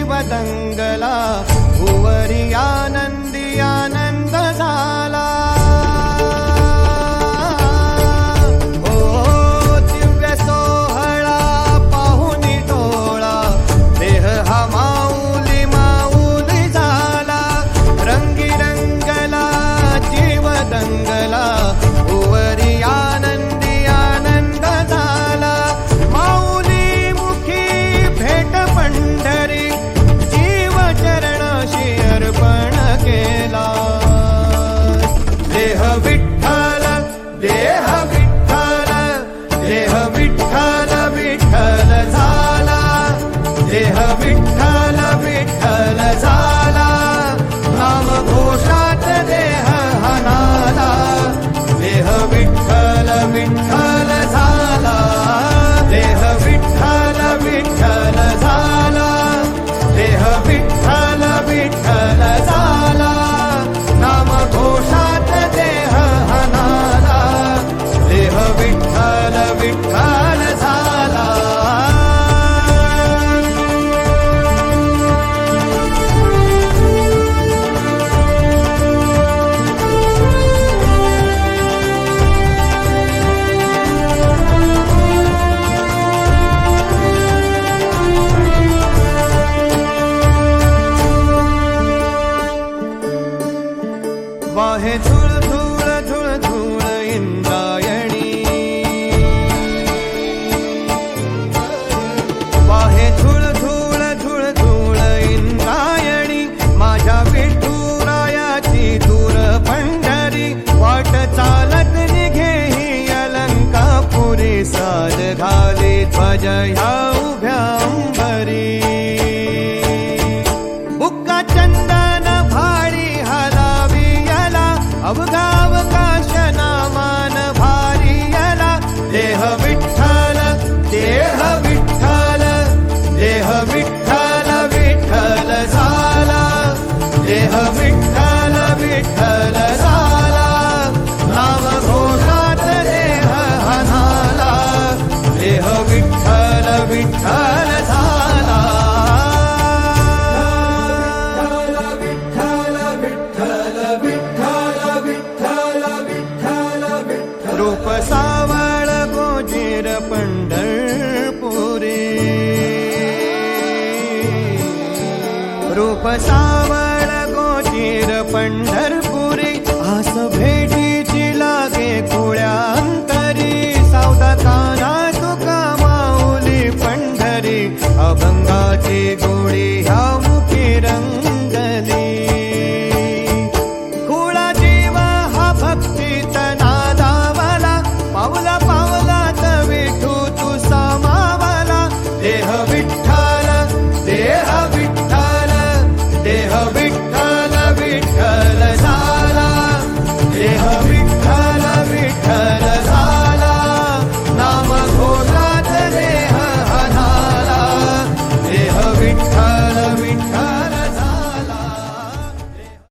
जीव दंगला, भुवरी आनंदी आनंद झाला। वाहे धूळ धूळ धूळ धूळ इंद्रायणी, वाहे धूळ धूळ धूळ धूळ इंद्रायणी, माझ्या विठुरायाची दूर पंढरी, वाट चालत निघे ही अलंकापुरी, साज घाली ध्वज ह्या उभ्या अंबरी। बुक्का चंदन भारी अवघाव काशना मान भारी यला, देह विठ्ठल देह विठ्ठल देह विठ्ठल विठ्ठल झाला, देह विठ्ठल विठ्ठल झाला, नाम घोषात देह हनाला, देह विठ्ठल विठ्ठल झाला। रूप सावळ गोजीर पंढरपुरी, रूप सावळ गोजीर पंढरपुरी, आस भेटीची लागे खुळ्या अंतरी, सावधा काना तुका माऊली पंढरी, अभंगाची